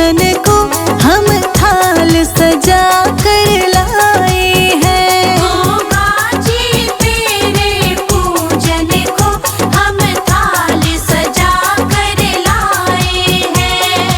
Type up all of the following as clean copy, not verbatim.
पूजन को हम थाल सजा कर लाए हैं। गोगा जी तेरे पूजन को हम थाल सजा कर लाए हैं।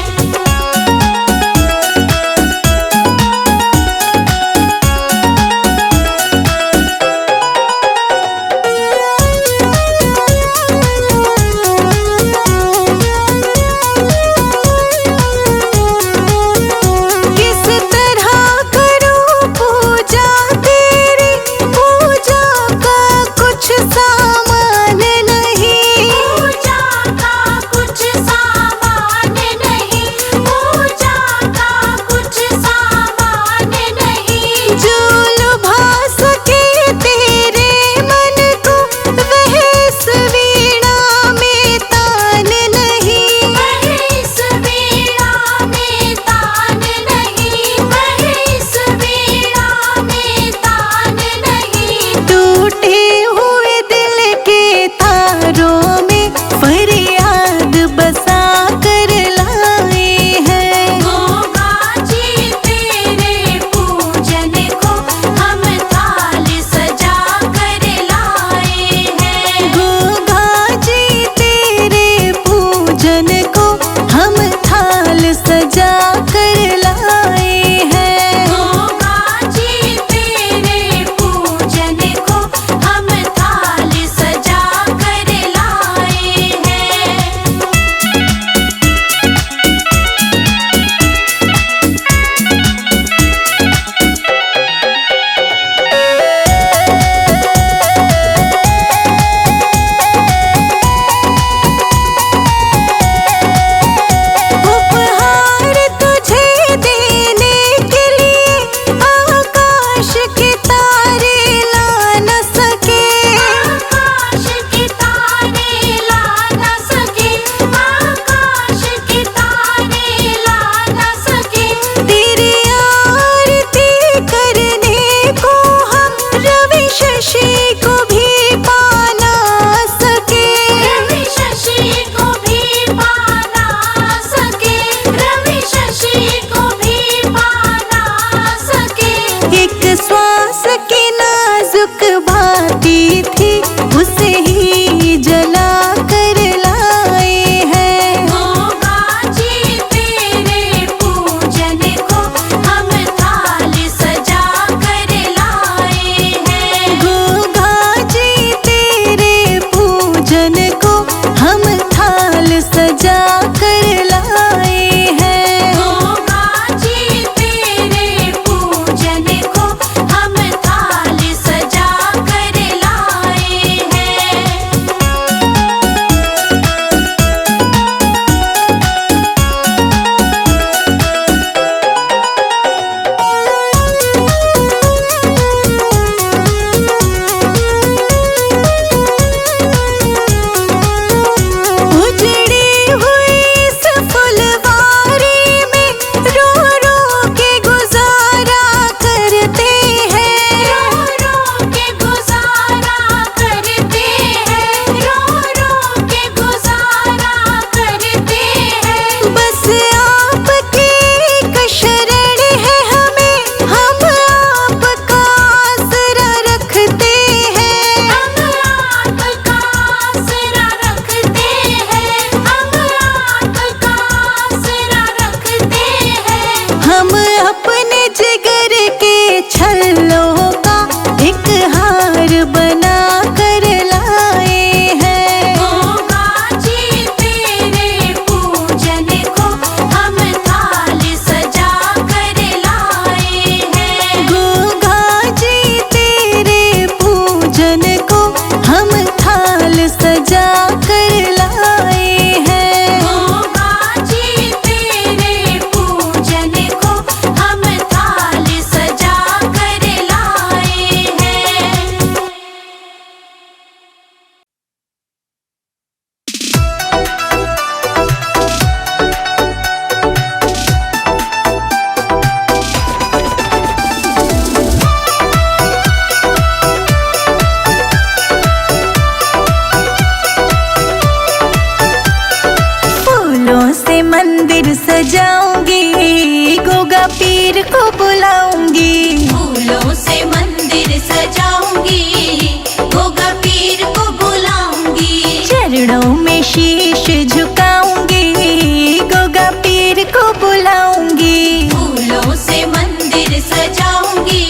पीर को बुलाऊंगी। फूलों से मंदिर सजाऊंगी, गोगा पीर को बुलाऊंगी। चरणों में शीश झुकाऊंगी, गोगा पीर को बुलाऊंगी। फूलों से मंदिर सजाऊंगी,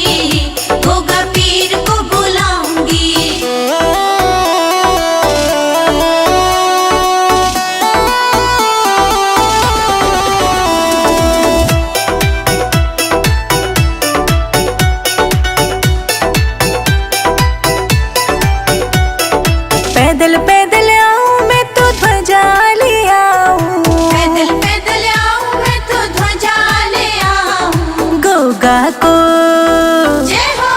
गोगा पीर को बुलाऊंगी। पैदल पैदल आऊं मैं तो ध्वजा ले आऊं, पैदल पैदल आऊं मैं तो ध्वजा ले आऊं। गोगा को जय हो।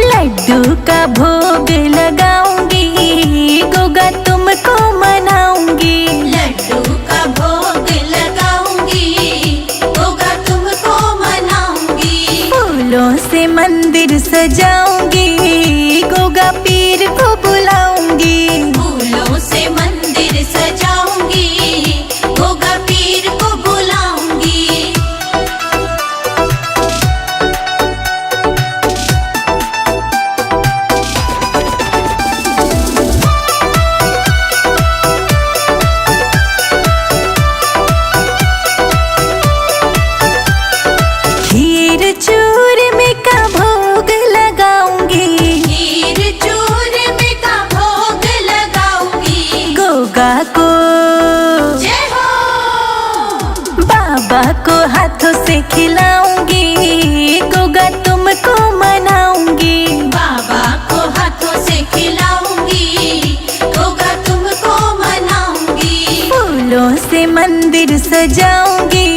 लड्डू का भोग लगाऊंगी, गोगा तुमको मनाऊंगी। लड्डू का भोग लगाऊंगी, गोगा तुमको मनाऊंगी। फूलों से मंदिर सजाऊंगी, गोगा पीर को बुलाऊंगी। फूलों से मंदिर सजाऊंगी, गोगा पीर को बुलाऊंगी। खीर चूरमे का भोग लगाऊंगी, खीर चूरमे का भोग लगाऊंगी। गोगा को जय हो। बाबा को हाथों से खिलाऊंगी, गोगा तुमको मनाऊंगी। बाबा को हाथों से खिलाऊंगी, गोगा तुमको मनाऊंगी। फूलों से मंदिर सजाऊंगी,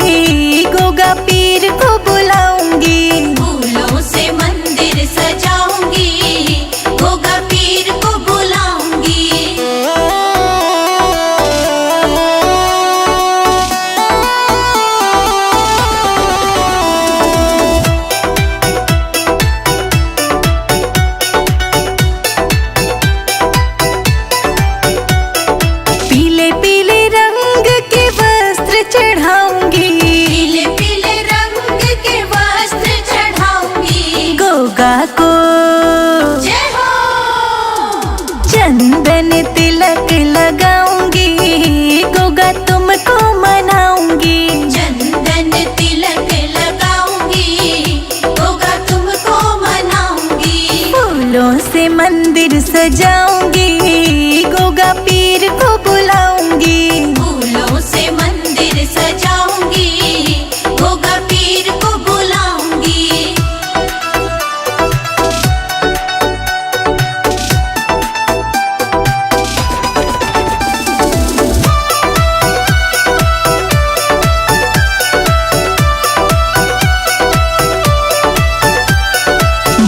गोगा पीर को बुलाऊंगी। फूलों से मंदिर सजाऊंगी, गोगा पीर को बुलाऊंगी। पीले पीले रंग के वस्त्र चढ़ाऊंगी, पीले पीले रंग के वस्त्र चढ़ाऊंगी। गोगा को जय हो। चंदन तिलक लगाऊंगी, गोगा तुमको मनाऊंगी। चंदन तिलक लगाऊंगी, गोगा तुमको मनाऊंगी। फूलों से मंदिर सजाऊंगी, गोगा पीर को बुलाऊंगी। फूलों से मंदिर सजाऊंगी, गोगा पीर को बुलाऊंगी।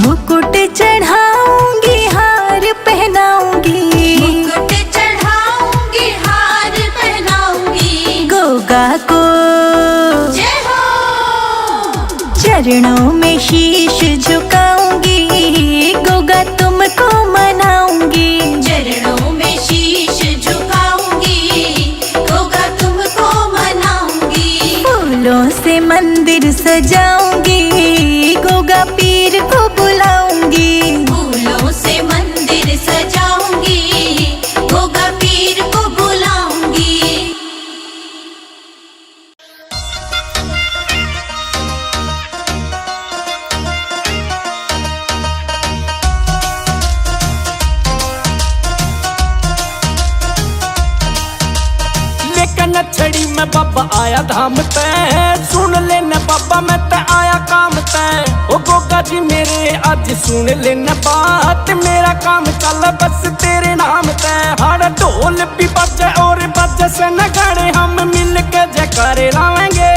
मुकुट चढ़ाऊंगी, हार पहनाऊंगी, मुकुट चढ़ाऊंगी, हार पहनाऊंगी। गोगा को जय हो। चरणों में शीश झुकाऊंगी, गोगा तुमको मनाऊंगी। चरणों में शीश झुकाऊंगी, गोगा तुमको मनाऊंगी। फूलों से मंदिर सजाऊंगी, गोगा पीर को बुलाऊंगी। फूलों से मंदिर सजाऊंगी, गोगा पीर को बुलाऊंगी। लेकिन छड़ी में बाबा आया धाम ते, सुन लेना बाबा मैं ते आया काम ते। ओ गोगा जी मेरे आज सुन लेना बात, मेरा काम चल बस तेरे नाम ते। हर ढोल भी बजे और बजे से नगाड़े, हम मिल के जयकारे लावेंगे।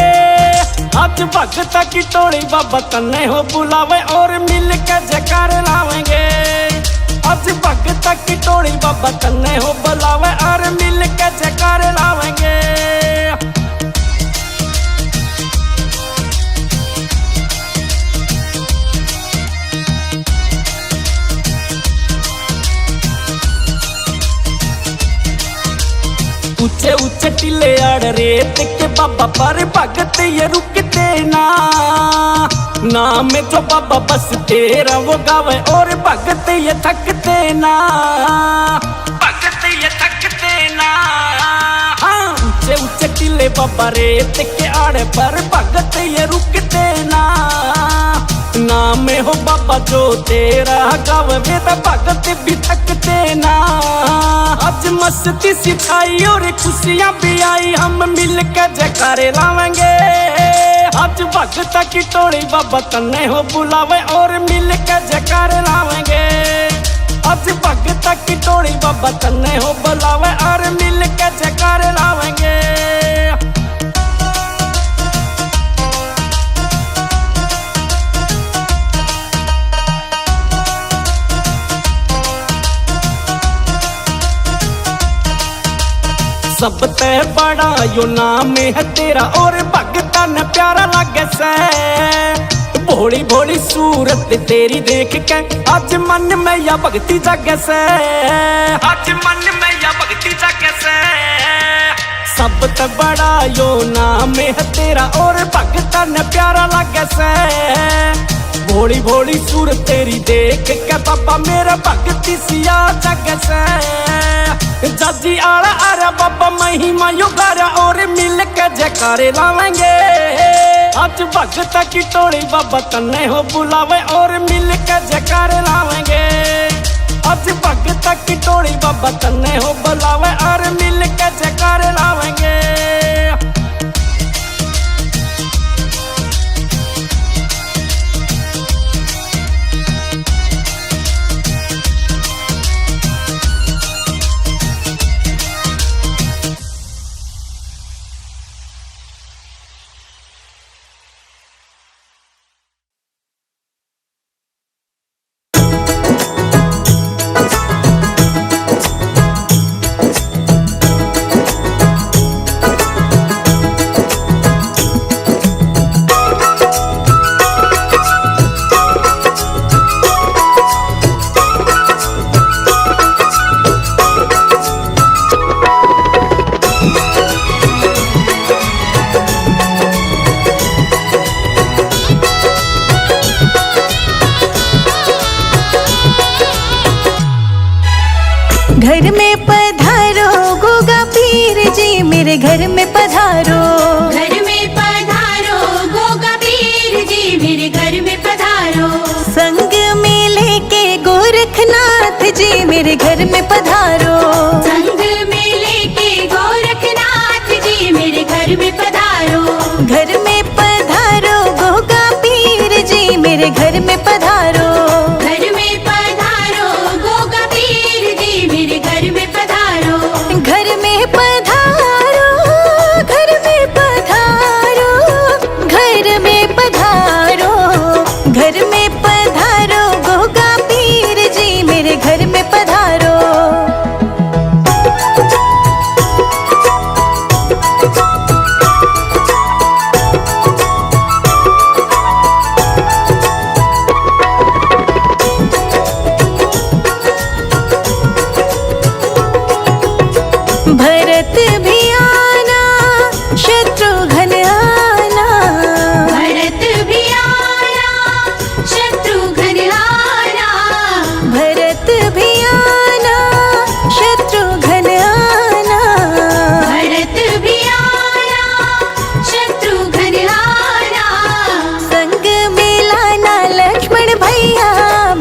आज भगत की टोली बाबा कन्ने हो बुलावे, और मिल के जयकारे लावेंगे। आज भगत की टोली बाबा कन्ने हो बुलावे, और मिल के जयकारे लावेंगे। ऊंचे ऊंचे ऊंचे टीले आड़ रेत के बाबा पर भगत ये रुकते ना। नाम में जो बाबा बस तेरा वो गावे और भगत ये थकते ना, भगत ये थकते ना। हाँ ऊंचे ऊंचे टीले बाबा रेत के आड़े पर भगत ये रुकते ना। नाम में हो बाबा जो तेरा गावे तो भगत भी थकते ना। आज मस्ती सिखाई और खुशियां भी आई, हम मिल के जयकारे लावेंगे। आज भगत की टोली बाबा तन्ने हो बुलावे और मिल के जयकारे लावेंगे। आज भगत की टोली बाबा तन्ने हो बुलावे और मिल के जयकारे लावेंगे। सब ते बड़ा यो नाम है तेरा और भगता ने प्यारा लगे से। भोली भोली सूरत तेरी देख के आज मन में या भक्ति जागे से, आज मन में या भक्ति जागे से। सब ते बड़ा यो नाम है तेरा और भगता ने प्यारा लगे से। भोली भोली सूरत तेरी देख के बाबा मेरा भक्ति सिया जागे से। जाजी आड़ा आरा बाबा महिमा युगारा और मिल के जयकारे लावेंगे। आज भगत की टोली बाबा तन्ने हो बुलावे और मिल के जयकारे लावेंगे। आज भगत की टोली बाबा तन्ने हो बुलावे और मिल के जयकारे लावेंगे। घर में पधारो गोगा पीर जी, मेरे घर में पधारो। घर में पधारो गोगा पीर जी, मेरे घर में पधारो। संग में लेके गोरखनाथ जी, मेरे घर में पधारो। संग में लेके गोरखनाथ जी, मेरे घर में पधारो। घर में पधारो गोगा पीर जी, मेरे घर में पधारो। घर में पधारो गोगा पीर जी, मेरे घर में पधारो। घर में पधारो, घर में पधारो, घर में पधारो। घर में पधारो गोगा पीर जी, मेरे घर में पधारो। भरत भी आना, शत्रुघ्न आना। भरत भी आना, शत्रुघ्न आना। भरत भी आना, शत्रुघ्न आना। भरत भी आना, शत्रुघ्न आना। संग में लाना लक्ष्मण भैया,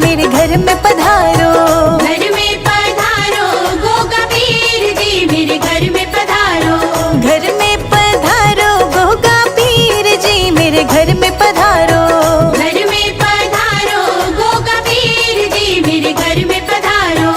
मेरे घर में पधारो। घर में पधारो गोगा पीर जी, मेरे घर में पधारो। घर में पधारो गोगा पीर जी, मेरे घर में पधारो। घर में पधारो गोगा पीर जी, मेरे घर में पधारो।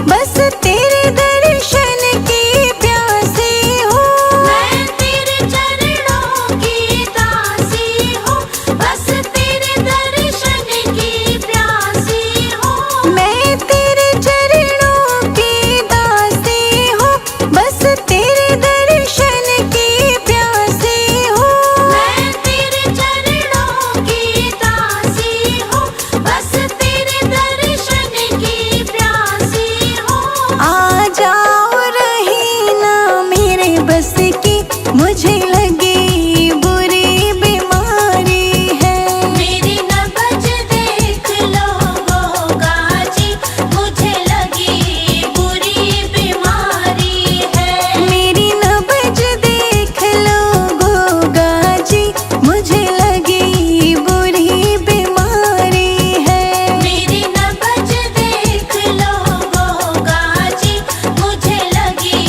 बस तेरे दर्शन की प्यासी हूँ। मैं तेरे चरणों की दासी हूँ, बस तेरे दर्शन की प्यासी हूँ। मैं तेरे चरणों की दासी हूँ, बस तेरे दर्शन की प्यासी हूँ। मैं तेरे चरणों की दासी हूँ, बस तेरे दर्शन की प्यासी हूँ। आ जाओ रही ना मेरे बस की, मुझे लगी बुरी बीमारी है। मेरी नबज देख लो गोगा जी, मुझे लगी बुरी बीमारी है। मेरी नबज देख लो गोगा जी, मुझे लगी बुरी बीमारी है। मेरी नबज देख लो गोगा जी, मुझे लगी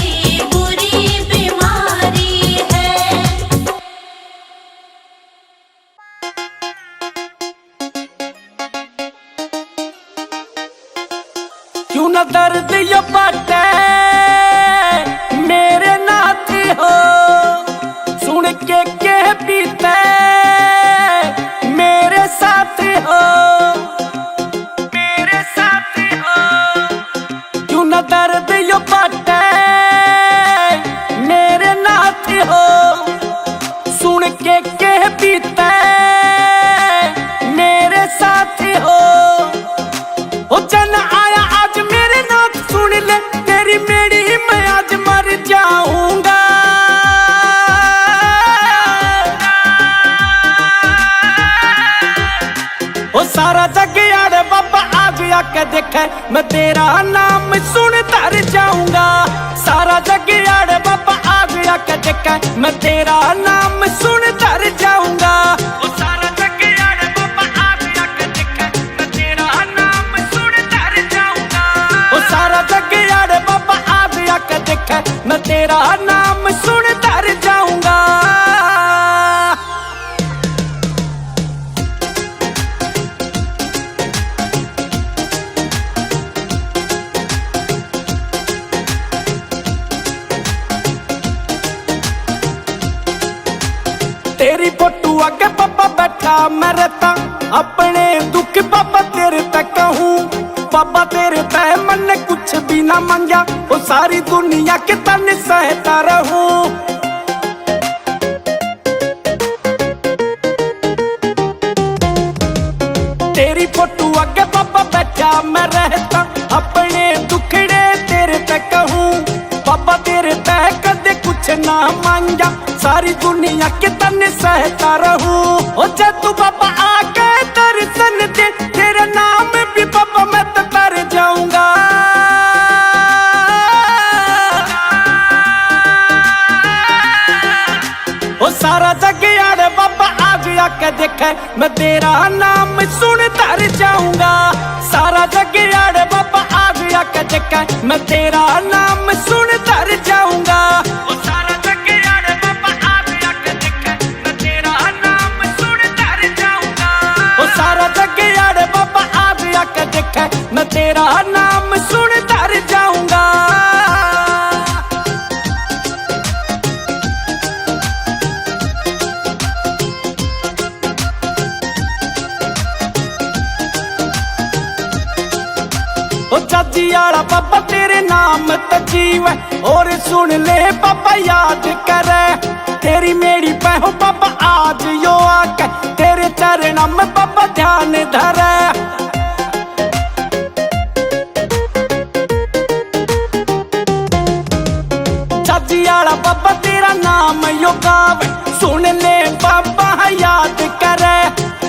बुरी बीमारी है। क्यों न दर्द ये बाटे मेरे नाती हो, सुन के पीते मेरे साथी हो, मेरे साथी हो। क्यों न दर्द ये बाटे मेरे नाती हो, सुन के पीते मेरे साथी हो। ओ जन आया आज मेरे नाथ सुन ले, तेरी मेरी मैं आज मर जाऊंगा। ओ सारा जग यार बाबा आज आके देखे, मैं तेरा नाम सुन तर जाऊंगा। सारा जग यार बाबा आज आके देखे, मैं तेरा नाम सुन तर जाऊंगा। ओ सारा जग यार बाबा आज आके देखे, मैं तेरा नाम सुन तर जाऊंगा। ओ सारा जग यार बाबा आज आके देखे, मैं तेरा नाम सुन तर जाऊंगा। तेरी फोटो आगे पापा बैठा मैं रहता, अपने दुख पापा तेरे तक कहूँ। पापा तेरे तय मन ने कुछ भी ना मांगा, वो सारी दुनिया के तन सहता रहूं। तेरी फोटो आगे पापा बैठा मैं रहता, अपने दुखड़े तेरे तक कहूँ। पापा तेरे तय कदे कुछ ना मांगा, सारी दुनिया के तन सहता रहूं। ओ जब तू पापा आके दर्शन दे, तेरा नाम भी पापा मैं तो तर जाऊंगा। ओ सारा जग यार बाबा आज आके देखे, मैं तेरा नाम सुन तर जाऊंगा। सारा जग यार बाबा आज आके देखे, मैं तेरा नाम सुन तर जाऊंगा। ओ सारा जग यार बाबा आज आके देखे, मैं तेरा नाम सुन तर जाऊंगा। ओ सारा जग यार बाबा आज आके देखे, मैं तेरा नाम सुन तर जाऊंगा। ओ चाची आला पापा तेरे नाम तजीवे, और सुन ले पापा याद करे। तेरी मेरी पहो पापा आज यो आके, तेरे चरणों में पापा ध्यान धरे। चाची आला पापा तेरा नाम यो गावे, सुन ले पापा याद करे।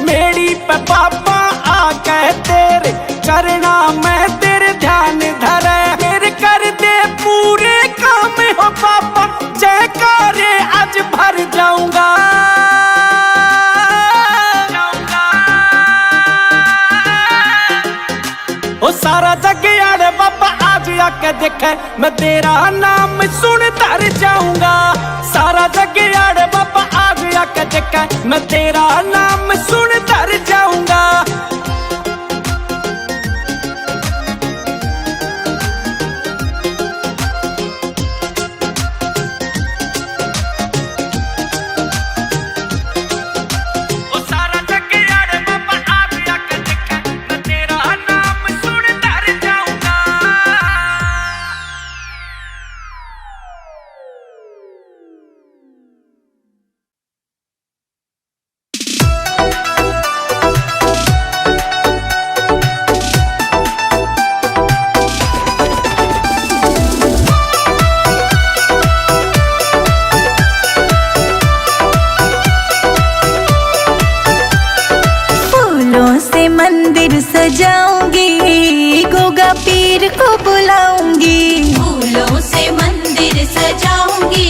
मेरी पे पापा आके तेरे चरणों में तेरे ध्यान धरे। मेरे कर दे पूरे काम हो पापा, जयकारे आज भर जाऊंगा। ओ सारा जग यार बाबा आज आके देखे, मैं तेरा नाम सुन तर जाऊंगा। सारा जग यार बाबा आज आके देखे, मैं तेरा नाम सुन तर जाऊंगा। सजाऊंगी, गोगा पीर को बुलाऊंगी। फूलों से मंदिर सजाऊंगी,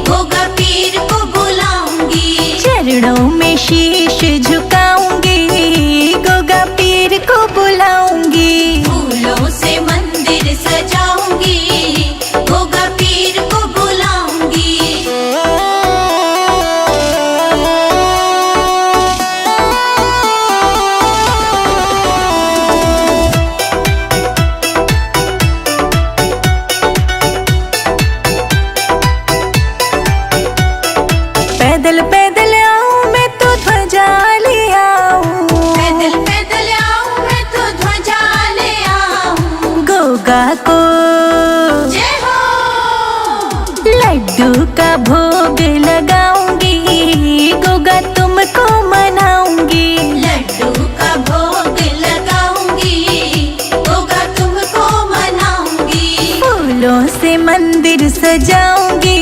गोगा पीर को बुलाऊंगी। चरणों में शीश झुकाऊंगी, गोगा पीर को बुलाऊंगी। फूलों से मंदिर सजाऊंगी, गोगा पीर को बुलाऊंगी। पैदल पैदल आऊं मैं तो ध्वजा ले आऊं, पैदल पैदल आऊं मैं तो ध्वजा ले आऊं। गोगा को जय हो। लड्डू का भोग लगाऊंगी, गोगा तुमको मनाऊंगी। लड्डू का भोग लगाऊंगी, गोगा तुमको मनाऊंगी। फूलों से मंदिर सजाऊंगी,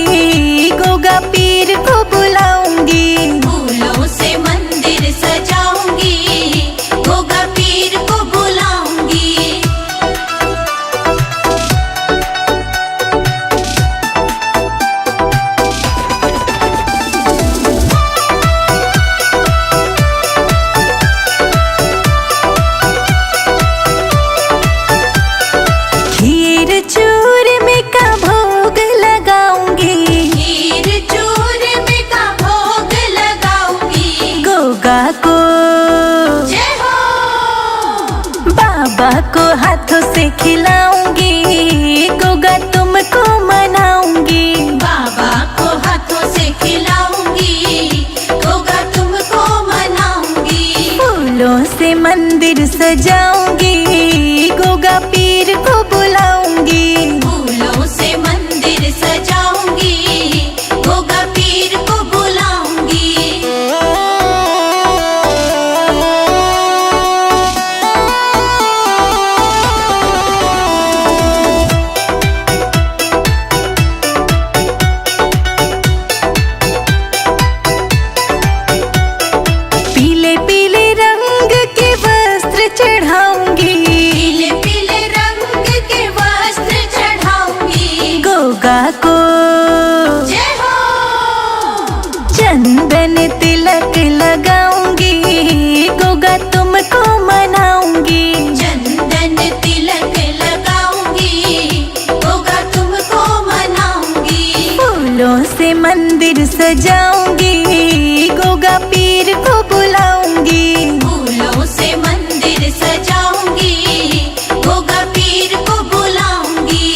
गोगा पीर को बुलाऊंगी। फूलों से मंदिर सजाऊंगी, गोगा पीर को बुलाऊंगी। खीर चूरमे का भोग लगाऊंगी, खीर चूरमे का भोग लगाऊंगी। गोगा को जय हो। बाबा को हाथों से खिलाऊंगी, गोगा तुमको मनाऊंगी। बाबा को हाथों से खिलाऊंगी, गोगा तुमको मनाऊंगी। फूलों से मंदिर सजाऊंगी, गोगा पीर को बुलाऊंगी। फूलों से मंदिर सजाऊंगी, गोगा पीर को बुलाऊंगी। पीले पीले रंग के वस्त्र चढ़ाऊंगी, पीले पीले रंग के वस्त्र चढ़ाऊंगी। गोगा को जय हो। चंदन तिलक लगाऊंगी, गोगा तुमको मनाऊंगी। चंदन तिलक लगाऊंगी, गोगा तुमको मनाऊंगी। फूलों से मंदिर सजाऊंगी, गोगा पीर को बुलाऊंगी। फूलों से मंदिर सजाऊंगी, गोगा पीर को बुलाऊंगी।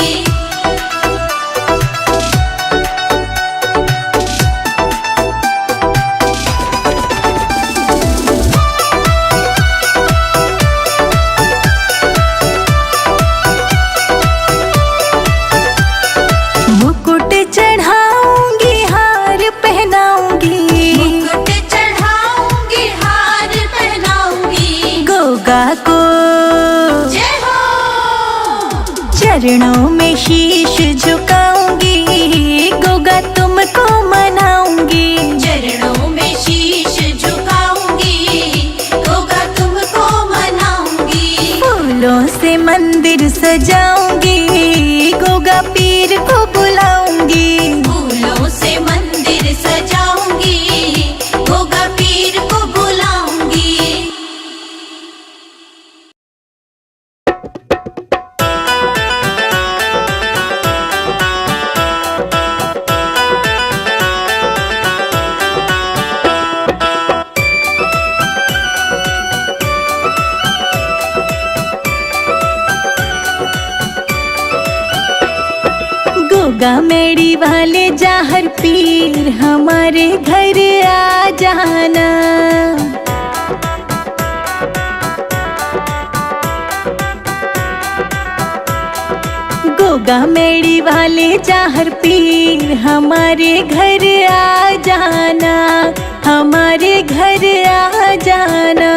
मुकुट चढ़ाऊंगी, हार पहनाऊंगी, मुकुट चढ़ाऊंगी, हार पहनाऊंगी। गोगा को जय हो। चरणों में शीश झुकाऊंगी, गोगा तुमको मनाऊंगी। चरणों में शीश झुकाऊंगी, गोगा तुमको मनाऊंगी। फूलों से मंदिर सजाऊंगी, गोगा पीर को बुलाऊंगी। फूलों से मंदिर सजाऊंगी, गोगा पीर को बुलाऊंगी। गोगा मेड़ी वाले जाहर पीर, हमारे घर आ जाना। गोगा मेड़ी वाले जाहर पीर, हमारे घर आ जाना, हमारे घर आ जाना।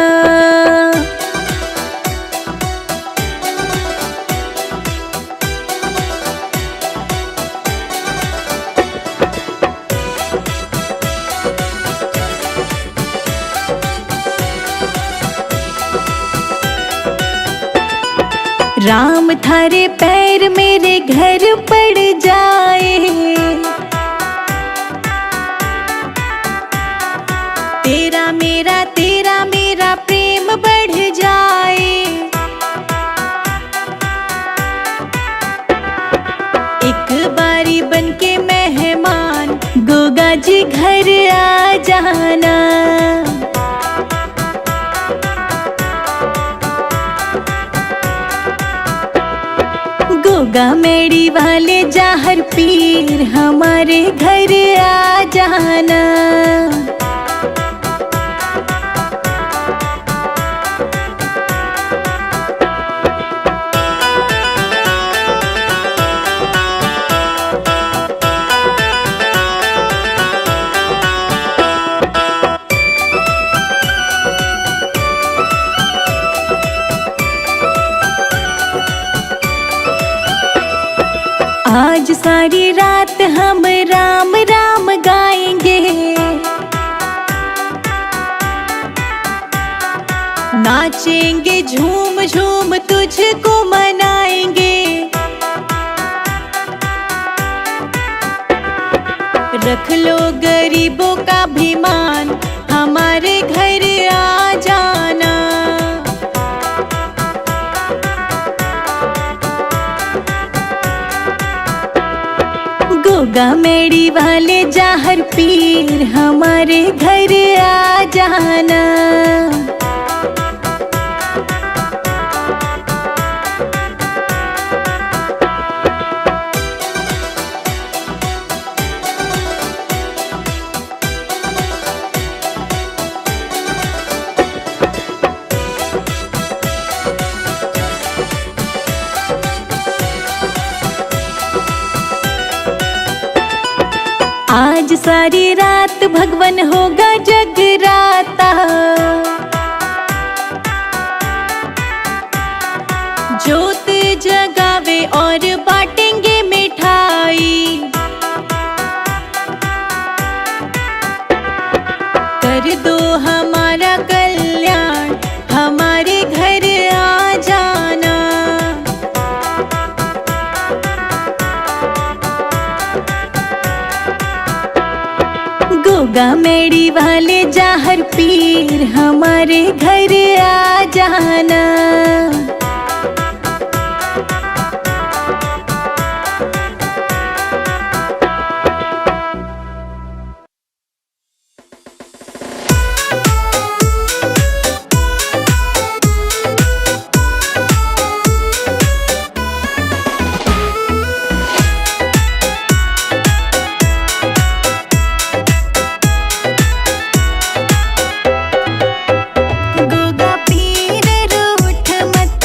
राम थारे पैर मेरे घर पड़ जाए, तेरा मेरा प्रेम बढ़ जाए। एक बारी बनके मेहमान गोगा जी घर आ जाना। गोगा मेड़ी वाले जाहर पीर हमारे घर आ जाना। आज सारी रात हम राम राम गाएंगे, नाचेंगे झूम झूम तुझको मनाएंगे। रख लो गरीबों का भी मान, हमारे घर आ जाना। गोगा मेड़ी वाले जाहर पीर हमारे घर आ जाना। आज सारी रात भगवन होगा जगराता, जोत जगावे और बांटेंगे मिठाई। कर दो हमारा कल्याण, हमारे घर आ जाना। गोगा मेड़ी वाले जाहर पीर हमारे घर आ जाना। गोगा पीर रूठ मत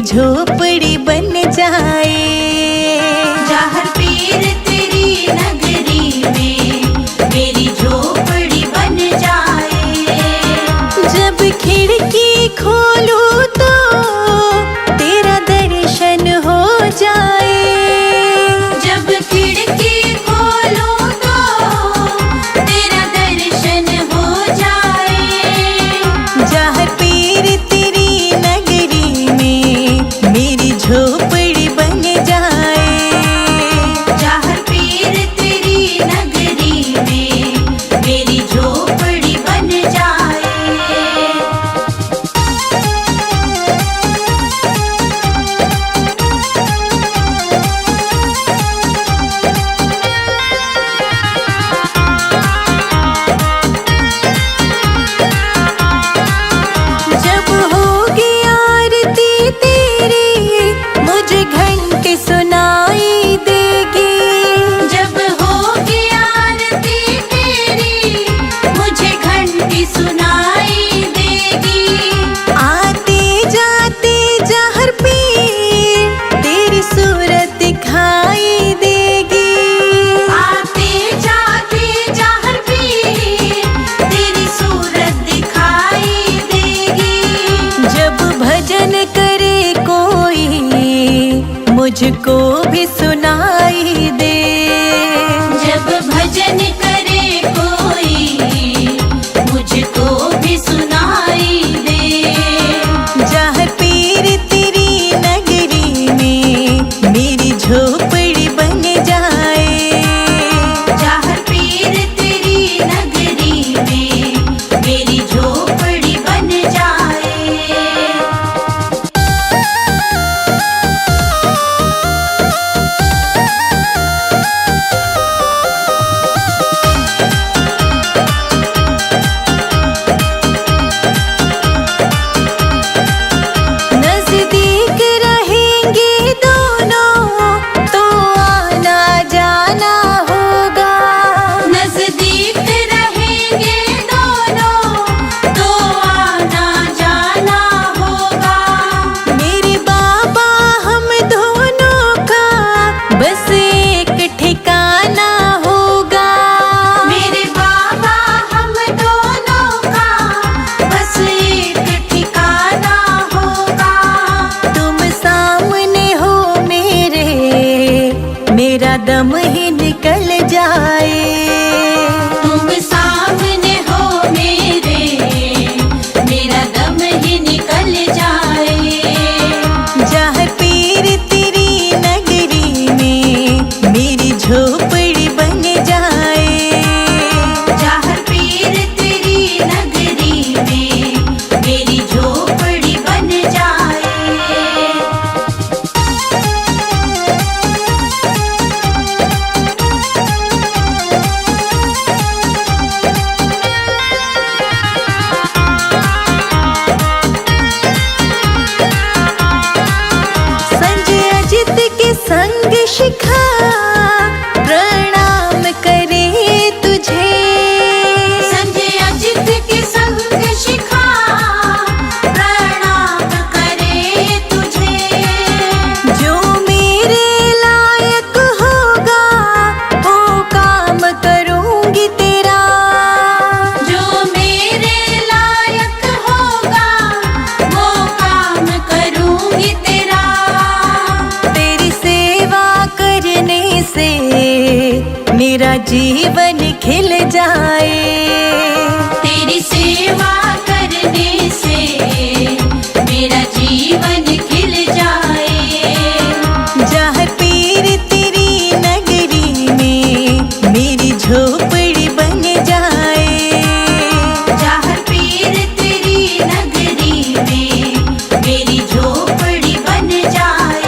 झोपड़ी बन जाए। जहर पीर तेरी नगरी में मेरी झोपड़ी बन जाए। जब खिड़की खोलूं तो तेरा दर्शन हो जाए। जब खिड़की खोलूं तो तेरा दर्शन हो जाए। जहर पीर तेरी नगरी में मेरी झोपड़ी बन जाए। जहर पीर तेरी नगरी में मेरी झोपड़ी बन जाए। जब होगी आरती तेरी मुझे घंटी सुनाई देगी। जब होगी आरती तेरी मुझे घंटी सुनाई देगी। आते जाते जहर पीर तेरी सूरत दिखाई देगी। आते जाते जहर पीर तेरी सूरत दिखाई देगी। जब भजन करे कोई मुझको भी सुनाई दे। जब भजन करे कोई मुझको भी सुनाई दे। जहर पीर तेरी नगरी में मेरी झोपड़ी बन जाए। जहर पीर तेरी नगरी में मेरी झोपड़ी बन जाए। नजदीक रहेंगे दोनों तो आना जाना होगा। नजदीक रहेंगे दोनों तो आना जाना होगा। मेरे बाबा हम दोनों का बस एक ठिकाना होगा। मेरे बाबा हम दोनों का बस एक ठिकाना होगा। तुम सामने हो मेरा दम ही निकल जाए। तुम सामने हो मेरा दम ही निकल जाए। जहर पीर तेरी नगरी में मेरी झोपड़ी बन जाए। जहर पीर तेरी नगरी में मेरी झोपड़ी बन जाए। संजय अजित के संग शिखा प्रणाम करे तुझे। संजय अजित के संग शिखा प्रणाम करे तुझे। जो मेरे लायक होगा वो काम करूंगी तेरा। जो मेरे लायक होगा वो काम करूंगी तेरा। तेरी सेवा करने से मेरा जीवन खिल जाए। तेरी सेवा करने से मेरा जीवन खिल जाए। जहर पीर तेरी नगरी में मेरी झोपड़ी बन जाए। जहर पीर तेरी नगरी में मेरी झोपड़ी बन जाए।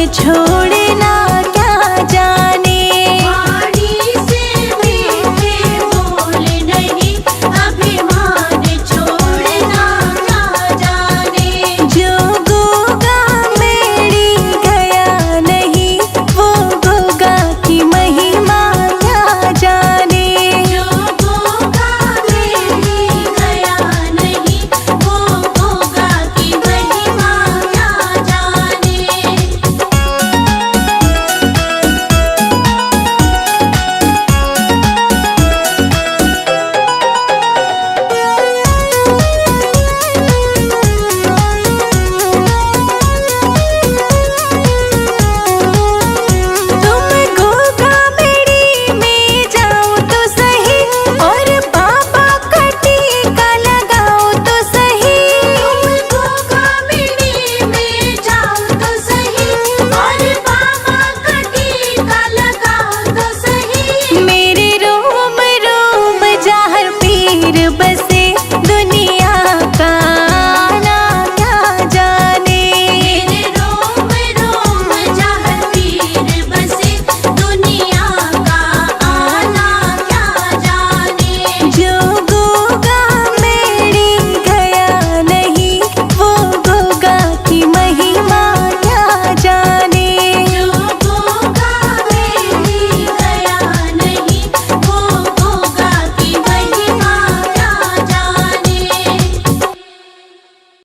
छोड़